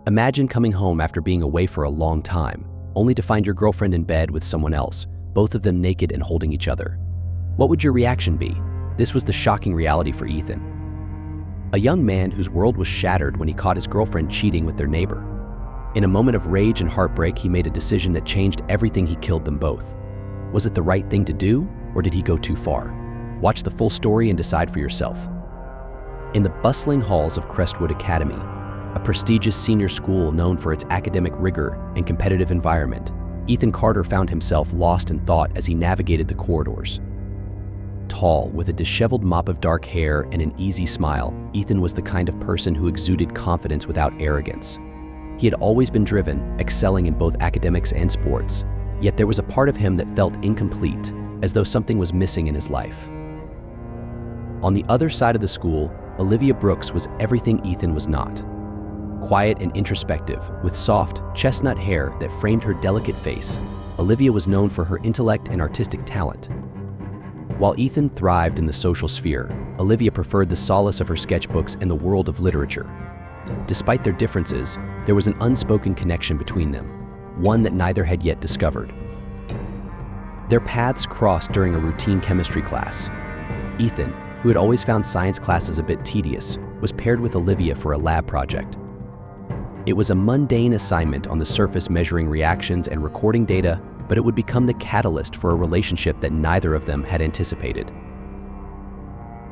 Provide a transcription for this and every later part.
Imagine coming home after being away for a long time, only to find your girlfriend in bed with someone else, both of them naked and holding each other. What would your reaction be? This was the shocking reality for Ethan, a young man whose world was shattered when he caught his girlfriend cheating with their neighbor. In a moment of rage and heartbreak, he made a decision that changed everything. He killed them both. Was it the right thing to do, or did he go too far? Watch the full story and decide for yourself. In the bustling halls of Crestwood Academy, a prestigious senior school known for its academic rigor and competitive environment, Ethan Carter found himself lost in thought as he navigated the corridors. Tall, with a disheveled mop of dark hair and an easy smile, Ethan was the kind of person who exuded confidence without arrogance. He had always been driven, excelling in both academics and sports, yet there was a part of him that felt incomplete, as though something was missing in his life. On the other side of the school, Olivia Brooks was everything Ethan was not. Quiet and introspective, with soft, chestnut hair that framed her delicate face, Olivia was known for her intellect and artistic talent. While Ethan thrived in the social sphere, Olivia preferred the solace of her sketchbooks and the world of literature. Despite their differences, there was an unspoken connection between them, one that neither had yet discovered. Their paths crossed during a routine chemistry class. Ethan, who had always found science classes a bit tedious, was paired with Olivia for a lab project. It was a mundane assignment on the surface, measuring reactions and recording data, but it would become the catalyst for a relationship that neither of them had anticipated.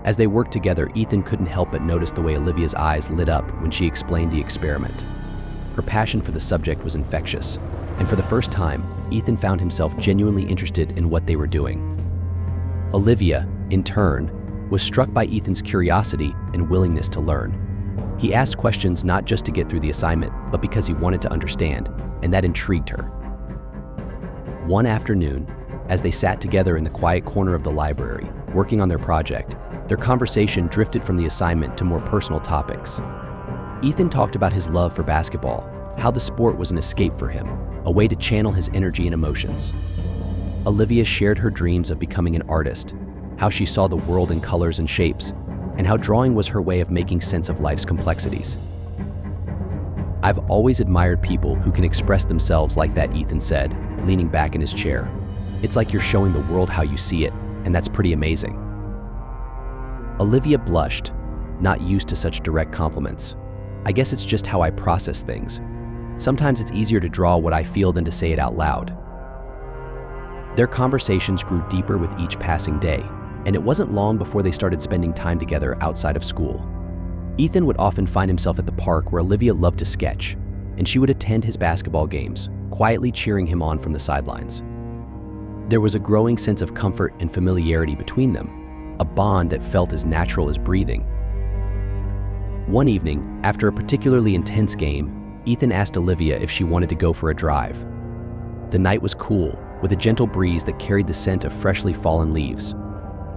As they worked together, Ethan couldn't help but notice the way Olivia's eyes lit up when she explained the experiment. Her passion for the subject was infectious, and for the first time, Ethan found himself genuinely interested in what they were doing. Olivia, in turn, was struck by Ethan's curiosity and willingness to learn. He asked questions not just to get through the assignment, but because he wanted to understand, and that intrigued her. One afternoon, as they sat together in the quiet corner of the library, working on their project, their conversation drifted from the assignment to more personal topics. Ethan talked about his love for basketball, how the sport was an escape for him, a way to channel his energy and emotions. Olivia shared her dreams of becoming an artist, how she saw the world in colors and shapes, and how drawing was her way of making sense of life's complexities. "I've always admired people who can express themselves like that," Ethan said, leaning back in his chair. "It's like you're showing the world how you see it, and that's pretty amazing." Olivia blushed, not used to such direct compliments. "I guess it's just how I process things. Sometimes it's easier to draw what I feel than to say it out loud." Their conversations grew deeper with each passing day, and it wasn't long before they started spending time together outside of school. Ethan would often find himself at the park where Olivia loved to sketch, and she would attend his basketball games, quietly cheering him on from the sidelines. There was a growing sense of comfort and familiarity between them, a bond that felt as natural as breathing. One evening, after a particularly intense game, Ethan asked Olivia if she wanted to go for a drive. The night was cool, with a gentle breeze that carried the scent of freshly fallen leaves.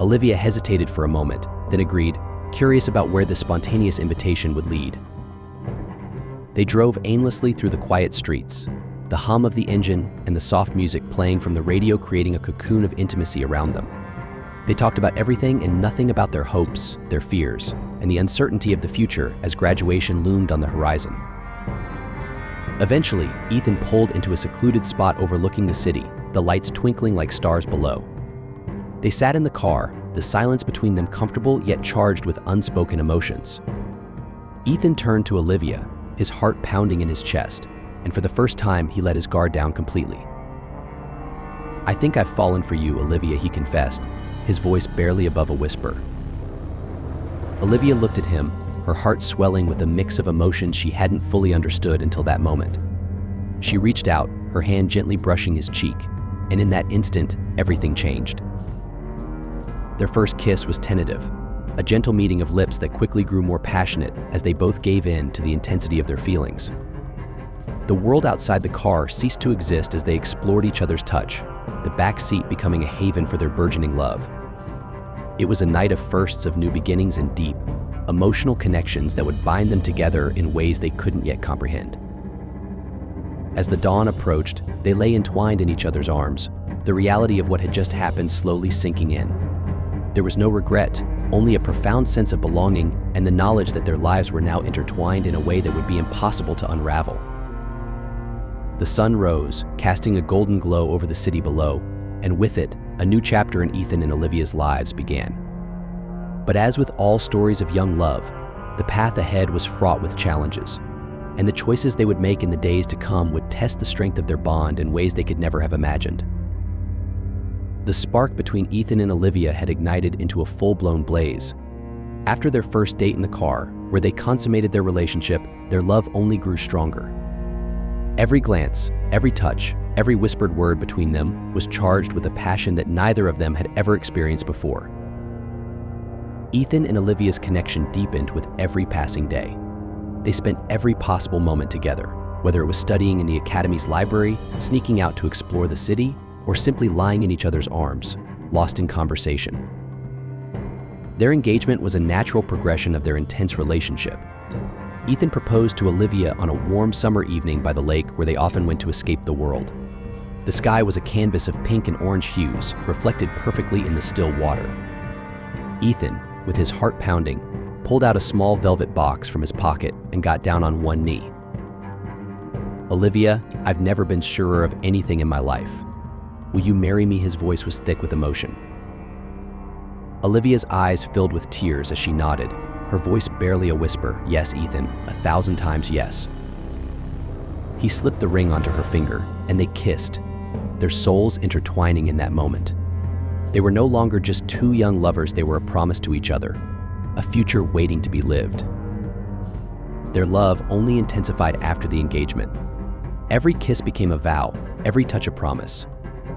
Olivia hesitated for a moment, then agreed, curious about where this spontaneous invitation would lead. They drove aimlessly through the quiet streets, the hum of the engine and the soft music playing from the radio creating a cocoon of intimacy around them. They talked about everything and nothing about their hopes, their fears, and the uncertainty of the future as graduation loomed on the horizon. Eventually, Ethan pulled into a secluded spot overlooking the city, the lights twinkling like stars below. They sat in the car, the silence between them comfortable yet charged with unspoken emotions. Ethan turned to Olivia, his heart pounding in his chest, and for the first time he let his guard down completely. "I think I've fallen for you, Olivia," he confessed, his voice barely above a whisper. Olivia looked at him, her heart swelling with a mix of emotions she hadn't fully understood until that moment. She reached out, her hand gently brushing his cheek, and in that instant, everything changed. Their first kiss was tentative, a gentle meeting of lips that quickly grew more passionate as they both gave in to the intensity of their feelings. The world outside the car ceased to exist as they explored each other's touch, the back seat becoming a haven for their burgeoning love. It was a night of firsts, of new beginnings and deep, emotional connections that would bind them together in ways they couldn't yet comprehend. As the dawn approached, they lay entwined in each other's arms, the reality of what had just happened slowly sinking in. There was no regret, only a profound sense of belonging and the knowledge that their lives were now intertwined in a way that would be impossible to unravel. The sun rose, casting a golden glow over the city below, and with it, a new chapter in Ethan and Olivia's lives began. But as with all stories of young love, the path ahead was fraught with challenges, and the choices they would make in the days to come would test the strength of their bond in ways they could never have imagined. The spark between Ethan and Olivia had ignited into a full-blown blaze. After their first date in the car, where they consummated their relationship, their love only grew stronger. Every glance, every touch, every whispered word between them was charged with a passion that neither of them had ever experienced before. Ethan and Olivia's connection deepened with every passing day. They spent every possible moment together, whether it was studying in the academy's library, sneaking out to explore the city, or simply lying in each other's arms, lost in conversation. Their engagement was a natural progression of their intense relationship. Ethan proposed to Olivia on a warm summer evening by the lake where they often went to escape the world. The sky was a canvas of pink and orange hues, reflected perfectly in the still water. Ethan, with his heart pounding, pulled out a small velvet box from his pocket and got down on one knee. "Olivia, I've never been surer of anything in my life. Will you marry me?" His voice was thick with emotion. Olivia's eyes filled with tears as she nodded, her voice barely a whisper. "Yes, Ethan, 1,000 times yes." He slipped the ring onto her finger, and they kissed, their souls intertwining in that moment. They were no longer just two young lovers, they were a promise to each other, a future waiting to be lived. Their love only intensified after the engagement. Every kiss became a vow, every touch a promise.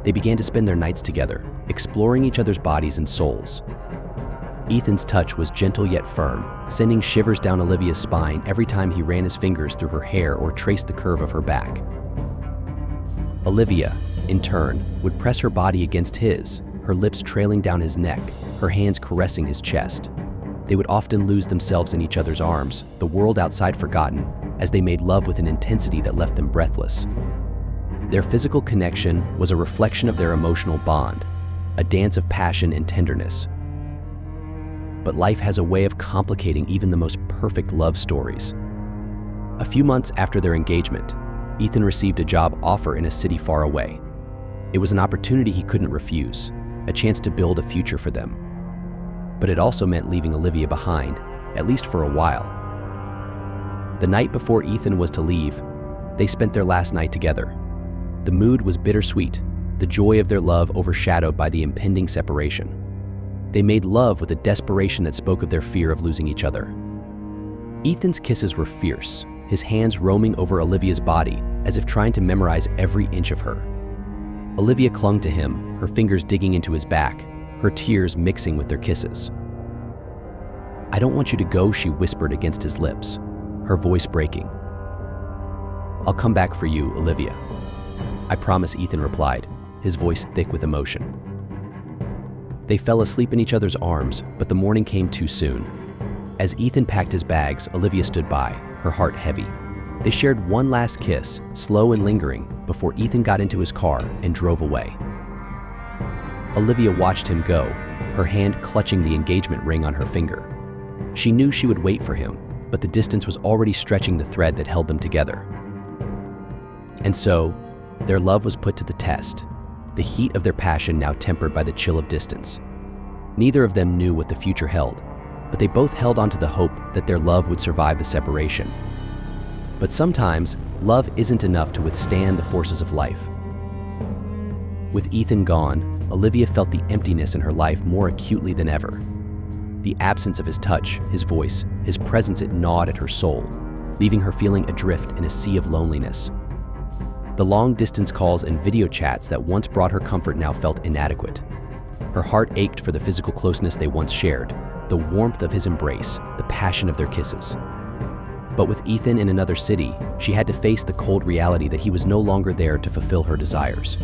They began to spend their nights together, exploring each other's bodies and souls. Ethan's touch was gentle yet firm, sending shivers down Olivia's spine every time he ran his fingers through her hair or traced the curve of her back. Olivia, in turn, would press her body against his, her lips trailing down his neck, her hands caressing his chest. They would often lose themselves in each other's arms, the world outside forgotten, as they made love with an intensity that left them breathless. Their physical connection was a reflection of their emotional bond, a dance of passion and tenderness. But life has a way of complicating even the most perfect love stories. A few months after their engagement, Ethan received a job offer in a city far away. It was an opportunity he couldn't refuse, a chance to build a future for them. But it also meant leaving Olivia behind, at least for a while. The night before Ethan was to leave, they spent their last night together. The mood was bittersweet, the joy of their love overshadowed by the impending separation. They made love with a desperation that spoke of their fear of losing each other. Ethan's kisses were fierce, his hands roaming over Olivia's body as if trying to memorize every inch of her. Olivia clung to him, her fingers digging into his back, her tears mixing with their kisses. "I don't want you to go," she whispered against his lips, her voice breaking. "I'll come back for you, Olivia." "I promise," Ethan replied, his voice thick with emotion. They fell asleep in each other's arms, but the morning came too soon. As Ethan packed his bags, Olivia stood by, her heart heavy. They shared one last kiss, slow and lingering, before Ethan got into his car and drove away. Olivia watched him go, her hand clutching the engagement ring on her finger. She knew she would wait for him, but the distance was already stretching the thread that held them together. And so, their love was put to the test, the heat of their passion now tempered by the chill of distance. Neither of them knew what the future held, but they both held on to the hope that their love would survive the separation. But sometimes, love isn't enough to withstand the forces of life. With Ethan gone, Olivia felt the emptiness in her life more acutely than ever. The absence of his touch, his voice, his presence, it gnawed at her soul, leaving her feeling adrift in a sea of loneliness. The long-distance calls and video chats that once brought her comfort now felt inadequate. Her heart ached for the physical closeness they once shared, the warmth of his embrace, the passion of their kisses. But with Ethan in another city, she had to face the cold reality that he was no longer there to fulfill her desires.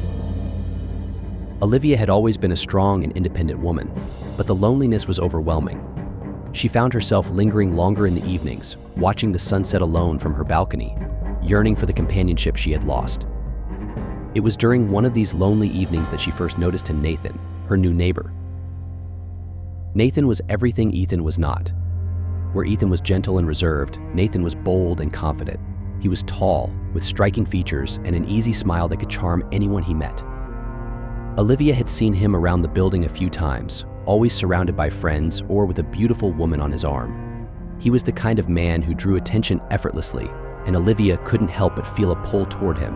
Olivia had always been a strong and independent woman, but the loneliness was overwhelming. She found herself lingering longer in the evenings, watching the sunset alone from her balcony, yearning for the companionship she had lost. It was during one of these lonely evenings that she first noticed him, Nathan, her new neighbor. Nathan was everything Ethan was not. Where Ethan was gentle and reserved, Nathan was bold and confident. He was tall, with striking features and an easy smile that could charm anyone he met. Olivia had seen him around the building a few times, always surrounded by friends or with a beautiful woman on his arm. He was the kind of man who drew attention effortlessly, and Olivia couldn't help but feel a pull toward him.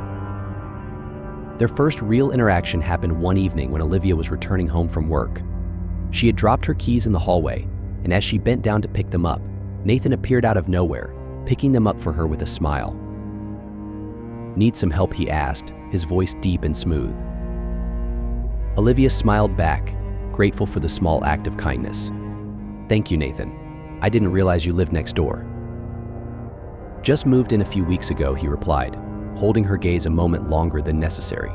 Their first real interaction happened one evening when Olivia was returning home from work. She had dropped her keys in the hallway, and as she bent down to pick them up, Nathan appeared out of nowhere, picking them up for her with a smile. "Need some help?" he asked, his voice deep and smooth. Olivia smiled back, grateful for the small act of kindness. "Thank you, Nathan. I didn't realize you lived next door." "Just moved in a few weeks ago," he replied, holding her gaze a moment longer than necessary.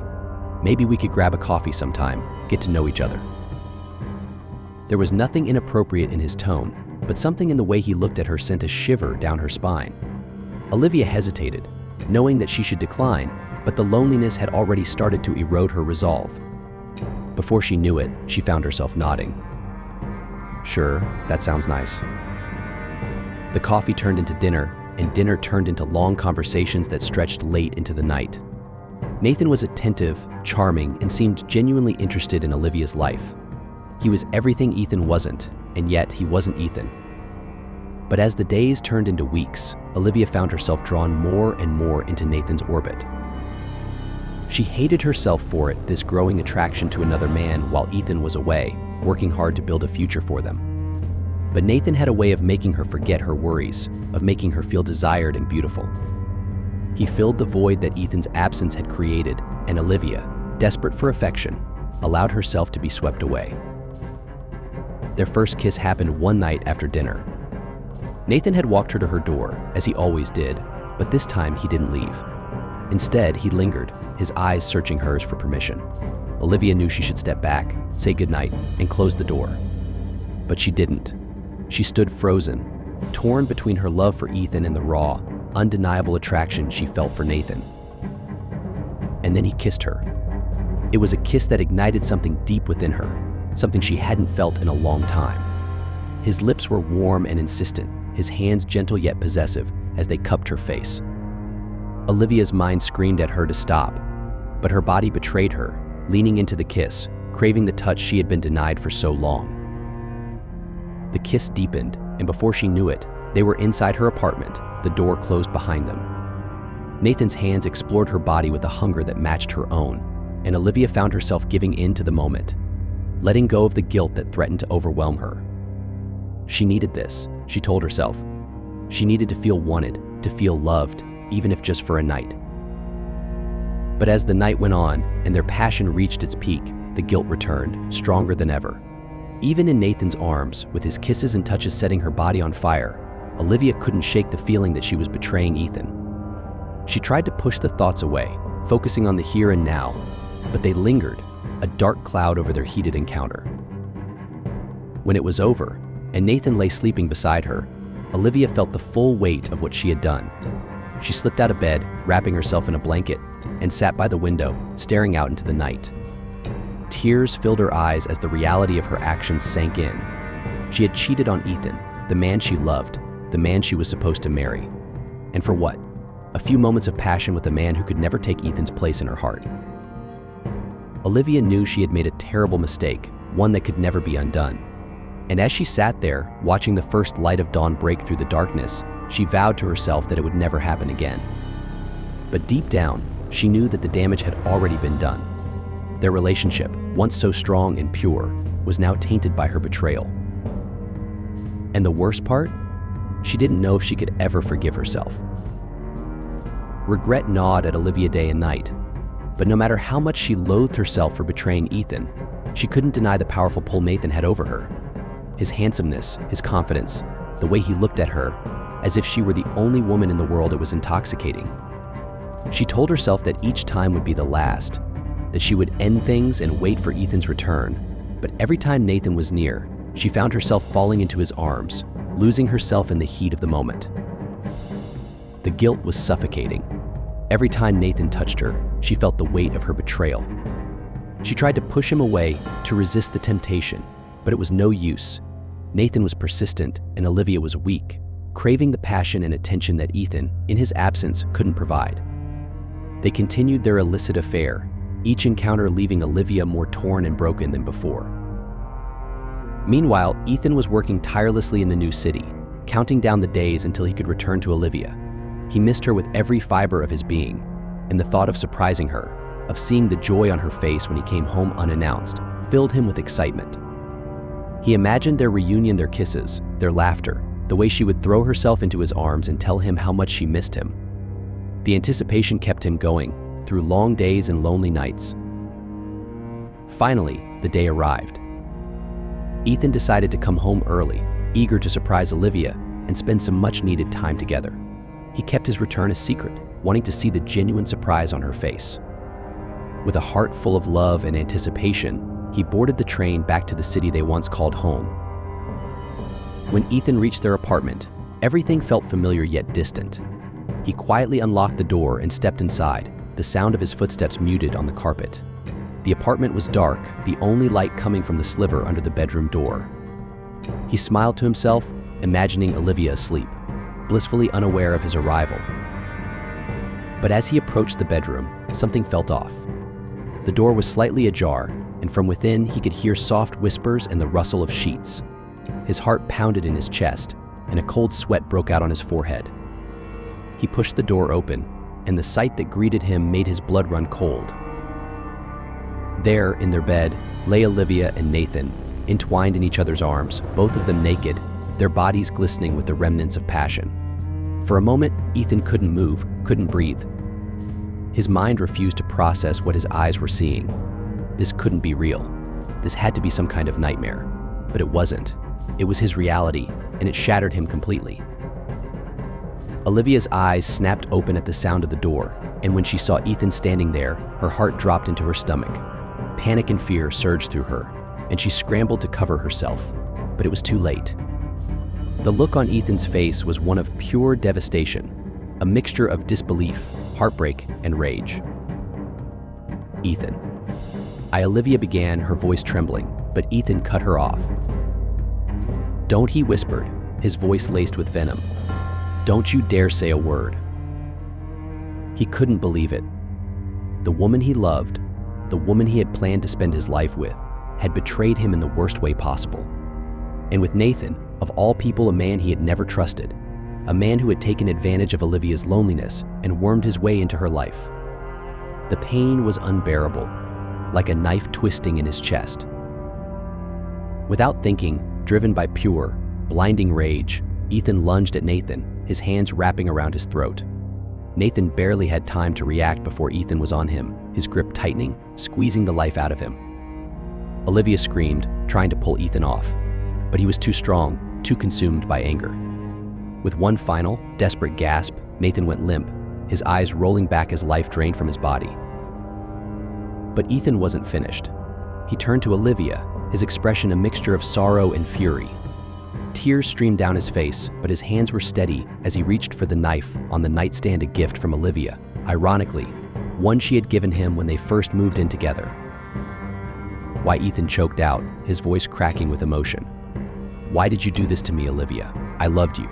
"Maybe we could grab a coffee sometime, get to know each other." There was nothing inappropriate in his tone, but something in the way he looked at her sent a shiver down her spine. Olivia hesitated, knowing that she should decline, but the loneliness had already started to erode her resolve. Before she knew it, she found herself nodding. "Sure, that sounds nice." The coffee turned into dinner, and dinner turned into long conversations that stretched late into the night. Nathan was attentive, charming, and seemed genuinely interested in Olivia's life. He was everything Ethan wasn't, and yet he wasn't Ethan. But as the days turned into weeks, Olivia found herself drawn more and more into Nathan's orbit. She hated herself for it, this growing attraction to another man while Ethan was away, working hard to build a future for them. But Nathan had a way of making her forget her worries, of making her feel desired and beautiful. He filled the void that Ethan's absence had created, and Olivia, desperate for affection, allowed herself to be swept away. Their first kiss happened one night after dinner. Nathan had walked her to her door, as he always did, but this time he didn't leave. Instead, he lingered, his eyes searching hers for permission. Olivia knew she should step back, say goodnight, and close the door. But she didn't. She stood frozen, torn between her love for Ethan and the raw, undeniable attraction she felt for Nathan. And then he kissed her. It was a kiss that ignited something deep within her, something she hadn't felt in a long time. His lips were warm and insistent, his hands gentle yet possessive as they cupped her face. Olivia's mind screamed at her to stop, but her body betrayed her, leaning into the kiss, craving the touch she had been denied for so long. The kiss deepened, and before she knew it, they were inside her apartment, the door closed behind them. Nathan's hands explored her body with a hunger that matched her own, and Olivia found herself giving in to the moment, letting go of the guilt that threatened to overwhelm her. She needed this, she told herself. She needed to feel wanted, to feel loved, even if just for a night. But as the night went on and their passion reached its peak, the guilt returned, stronger than ever. Even in Nathan's arms, with his kisses and touches setting her body on fire, Olivia couldn't shake the feeling that she was betraying Ethan. She tried to push the thoughts away, focusing on the here and now, but they lingered, a dark cloud over their heated encounter. When it was over, and Nathan lay sleeping beside her, Olivia felt the full weight of what she had done. She slipped out of bed, wrapping herself in a blanket, and sat by the window, staring out into the night. Tears filled her eyes as the reality of her actions sank in. She had cheated on Ethan, the man she loved, the man she was supposed to marry. And for what? A few moments of passion with a man who could never take Ethan's place in her heart. Olivia knew she had made a terrible mistake, one that could never be undone. And as she sat there, watching the first light of dawn break through the darkness, she vowed to herself that it would never happen again. But deep down, she knew that the damage had already been done. Their relationship, once so strong and pure, was now tainted by her betrayal. And the worst part? She didn't know if she could ever forgive herself. Regret gnawed at Olivia day and night, but no matter how much she loathed herself for betraying Ethan, she couldn't deny the powerful pull Nathan had over her. His handsomeness, his confidence, the way he looked at her, as if she were the only woman in the world, it was intoxicating. She told herself that each time would be the last, that she would end things and wait for Ethan's return, but every time Nathan was near, she found herself falling into his arms, losing herself in the heat of the moment. The guilt was suffocating. Every time Nathan touched her, she felt the weight of her betrayal. She tried to push him away, to resist the temptation, but it was no use. Nathan was persistent and Olivia was weak, craving the passion and attention that Ethan, in his absence, couldn't provide. They continued their illicit affair, each encounter leaving Olivia more torn and broken than before. Meanwhile, Ethan was working tirelessly in the new city, counting down the days until he could return to Olivia. He missed her with every fiber of his being, and the thought of surprising her, of seeing the joy on her face when he came home unannounced, filled him with excitement. He imagined their reunion, their kisses, their laughter, the way she would throw herself into his arms and tell him how much she missed him. The anticipation kept him going through long days and lonely nights. Finally, the day arrived. Ethan decided to come home early, eager to surprise Olivia and spend some much-needed time together. He kept his return a secret, wanting to see the genuine surprise on her face. With a heart full of love and anticipation, he boarded the train back to the city they once called home. When Ethan reached their apartment, everything felt familiar yet distant. He quietly unlocked the door and stepped inside, the sound of his footsteps muted on the carpet. The apartment was dark, the only light coming from the sliver under the bedroom door. He smiled to himself, imagining Olivia asleep, blissfully unaware of his arrival. But as he approached the bedroom, something felt off. The door was slightly ajar, and from within he could hear soft whispers and the rustle of sheets. His heart pounded in his chest, and a cold sweat broke out on his forehead. He pushed the door open, and the sight that greeted him made his blood run cold. There, in their bed, lay Olivia and Nathan, entwined in each other's arms, both of them naked, their bodies glistening with the remnants of passion. For a moment, Ethan couldn't move, couldn't breathe. His mind refused to process what his eyes were seeing. This couldn't be real. This had to be some kind of nightmare. But it wasn't. It was his reality, and it shattered him completely. Olivia's eyes snapped open at the sound of the door, and when she saw Ethan standing there, her heart dropped into her stomach. Panic and fear surged through her, and she scrambled to cover herself, but it was too late. The look on Ethan's face was one of pure devastation, a mixture of disbelief, heartbreak, and rage. Ethan. Olivia began, her voice trembling, but Ethan cut her off. "Don't," he whispered, his voice laced with venom. "Don't you dare say a word." He couldn't believe it. The woman he loved, the woman he had planned to spend his life with, had betrayed him in the worst way possible. And with Nathan, of all people, a man he had never trusted, a man who had taken advantage of Olivia's loneliness and wormed his way into her life. The pain was unbearable, like a knife twisting in his chest. Without thinking, driven by pure, blinding rage, Ethan lunged at Nathan, his hands wrapping around his throat. Nathan barely had time to react before Ethan was on him, his grip tightening, squeezing the life out of him. Olivia screamed, trying to pull Ethan off, but he was too strong, too consumed by anger. With one final, desperate gasp, Nathan went limp, his eyes rolling back as life drained from his body. But Ethan wasn't finished. He turned to Olivia, his expression a mixture of sorrow and fury. Tears streamed down his face, but his hands were steady as he reached for the knife on the nightstand, a gift from Olivia, ironically, one she had given him when they first moved in together. Why, Ethan choked out, his voice cracking with emotion. "Why did you do this to me, Olivia? I loved you.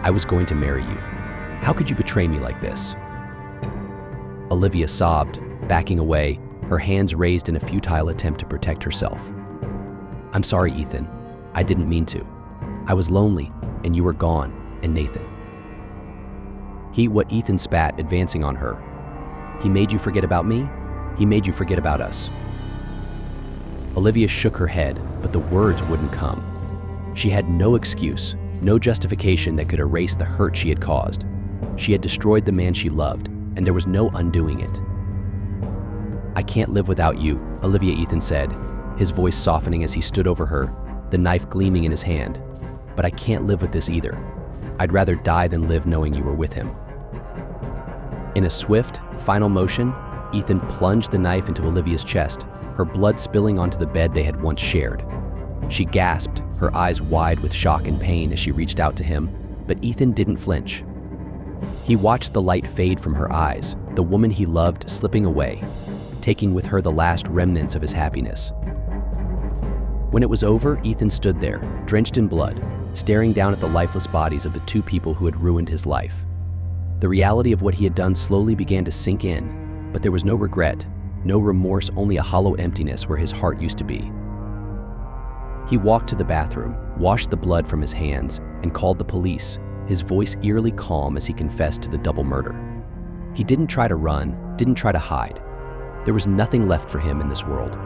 I was going to marry you. How could you betray me like this?" Olivia sobbed, backing away, her hands raised in a futile attempt to protect herself. "I'm sorry, Ethan. I didn't mean to. I was lonely, and you were gone, and Nathan." What Ethan spat, advancing on her. "He made you forget about me? He made you forget about us." Olivia shook her head, but the words wouldn't come. She had no excuse, no justification that could erase the hurt she had caused. She had destroyed the man she loved, and there was no undoing it. "I can't live without you," Olivia, Ethan said, his voice softening as he stood over her, the knife gleaming in his hand. "But I can't live with this either. I'd rather die than live knowing you were with him." In a swift, final motion, Ethan plunged the knife into Olivia's chest, her blood spilling onto the bed they had once shared. She gasped, her eyes wide with shock and pain as she reached out to him, but Ethan didn't flinch. He watched the light fade from her eyes, the woman he loved slipping away, taking with her the last remnants of his happiness. When it was over, Ethan stood there, drenched in blood, staring down at the lifeless bodies of the two people who had ruined his life. The reality of what he had done slowly began to sink in, but there was no regret, no remorse, only a hollow emptiness where his heart used to be. He walked to the bathroom, washed the blood from his hands, and called the police, his voice eerily calm as he confessed to the double murder. He didn't try to run, didn't try to hide. There was nothing left for him in this world.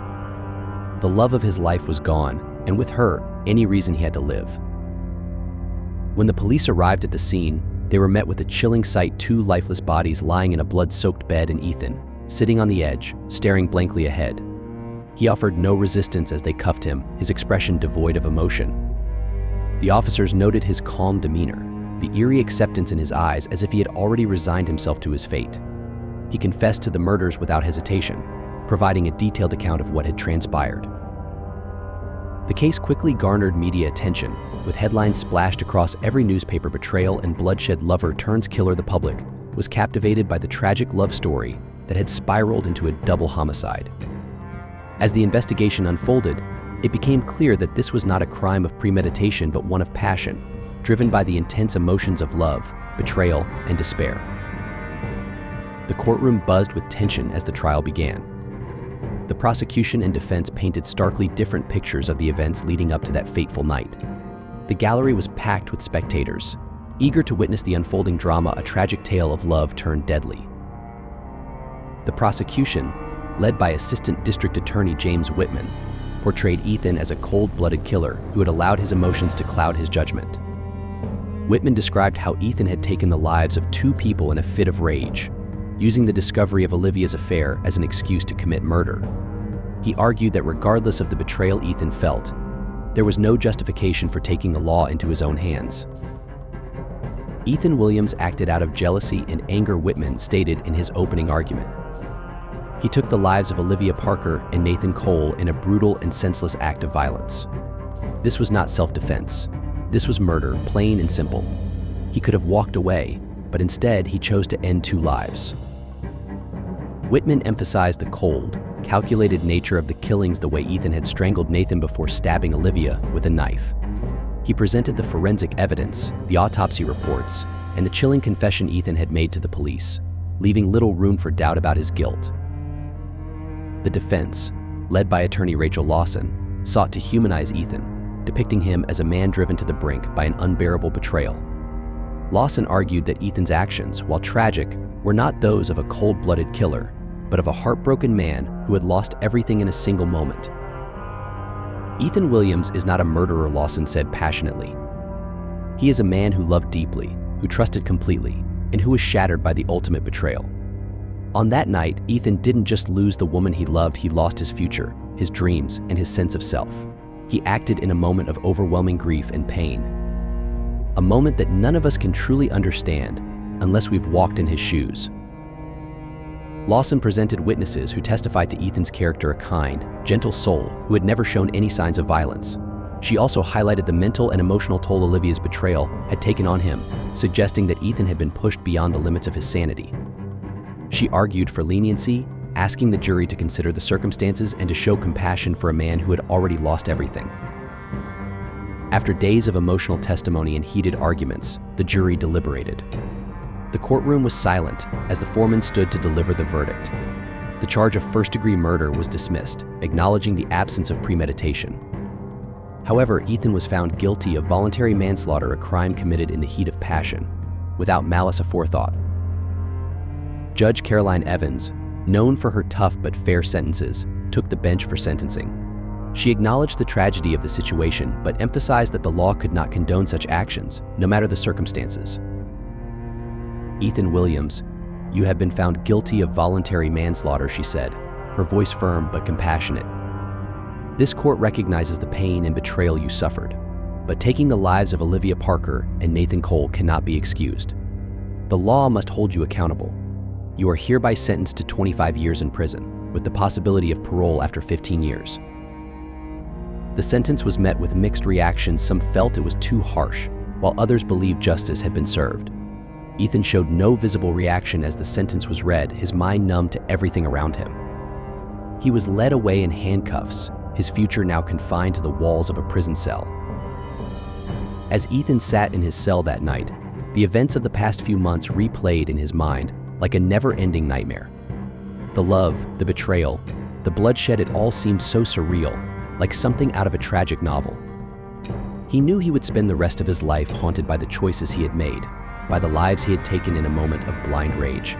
The love of his life was gone, and with her, any reason he had to live. When the police arrived at the scene, they were met with a chilling sight: two lifeless bodies lying in a blood-soaked bed, and Ethan, sitting on the edge, staring blankly ahead. He offered no resistance as they cuffed him, his expression devoid of emotion. The officers noted his calm demeanor, the eerie acceptance in his eyes, as if he had already resigned himself to his fate. He confessed to the murders without hesitation, providing a detailed account of what had transpired. The case quickly garnered media attention, with headlines splashed across every newspaper. Betrayal and bloodshed, lover turns killer. The public was captivated by the tragic love story that had spiraled into a double homicide. As the investigation unfolded, it became clear that this was not a crime of premeditation but one of passion, driven by the intense emotions of love, betrayal, and despair. The courtroom buzzed with tension as the trial began. The prosecution and defense painted starkly different pictures of the events leading up to that fateful night. The gallery was packed with spectators, eager to witness the unfolding drama, a tragic tale of love turned deadly. The prosecution, led by Assistant District Attorney James Whitman, portrayed Ethan as a cold-blooded killer who had allowed his emotions to cloud his judgment. Whitman described how Ethan had taken the lives of two people in a fit of rage, using the discovery of Olivia's affair as an excuse to commit murder. He argued that regardless of the betrayal Ethan felt, there was no justification for taking the law into his own hands. Ethan Williams acted out of jealousy and anger, Whitman stated in his opening argument. He took the lives of Olivia Parker and Nathan Cole in a brutal and senseless act of violence. This was not self-defense. This was murder, plain and simple. He could have walked away, but instead he chose to end two lives. Whitman emphasized the cold, calculated nature of the killings, the way Ethan had strangled Nathan before stabbing Olivia with a knife. He presented the forensic evidence, the autopsy reports, and the chilling confession Ethan had made to the police, leaving little room for doubt about his guilt. The defense, led by attorney Rachel Lawson, sought to humanize Ethan, depicting him as a man driven to the brink by an unbearable betrayal. Lawson argued that Ethan's actions, while tragic, were not those of a cold-blooded killer, but of a heartbroken man who had lost everything in a single moment. Ethan Williams is not a murderer, Lawson said passionately. He is a man who loved deeply, who trusted completely, and who was shattered by the ultimate betrayal. On that night, Ethan didn't just lose the woman he loved, he lost his future, his dreams, and his sense of self. He acted in a moment of overwhelming grief and pain. A moment that none of us can truly understand unless we've walked in his shoes. Lawson presented witnesses who testified to Ethan's character, a kind, gentle soul who had never shown any signs of violence. She also highlighted the mental and emotional toll Olivia's betrayal had taken on him, suggesting that Ethan had been pushed beyond the limits of his sanity. She argued for leniency, asking the jury to consider the circumstances and to show compassion for a man who had already lost everything. After days of emotional testimony and heated arguments, the jury deliberated. The courtroom was silent as the foreman stood to deliver the verdict. The charge of first-degree murder was dismissed, acknowledging the absence of premeditation. However, Ethan was found guilty of voluntary manslaughter, a crime committed in the heat of passion, without malice aforethought. Judge Caroline Evans, known for her tough but fair sentences, took the bench for sentencing. She acknowledged the tragedy of the situation but emphasized that the law could not condone such actions, no matter the circumstances. Ethan Williams, you have been found guilty of voluntary manslaughter, she said, her voice firm but compassionate. This court recognizes the pain and betrayal you suffered, but taking the lives of Olivia Parker and Nathan Cole cannot be excused. The law must hold you accountable. You are hereby sentenced to 25 years in prison, with the possibility of parole after 15 years. The sentence was met with mixed reactions. Some felt it was too harsh, while others believed justice had been served. Ethan showed no visible reaction as the sentence was read, his mind numb to everything around him. He was led away in handcuffs, his future now confined to the walls of a prison cell. As Ethan sat in his cell that night, the events of the past few months replayed in his mind like a never-ending nightmare. The love, the betrayal, the bloodshed, it all seemed so surreal, like something out of a tragic novel. He knew he would spend the rest of his life haunted by the choices he had made, by the lives he had taken in a moment of blind rage.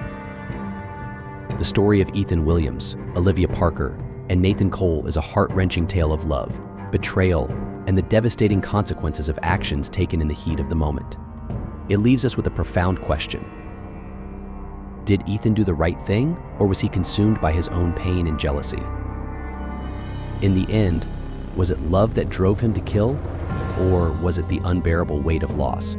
The story of Ethan Williams, Olivia Parker, and Nathan Cole is a heart-wrenching tale of love, betrayal, and the devastating consequences of actions taken in the heat of the moment. It leaves us with a profound question. Did Ethan do the right thing, or was he consumed by his own pain and jealousy? In the end, was it love that drove him to kill, or was it the unbearable weight of loss?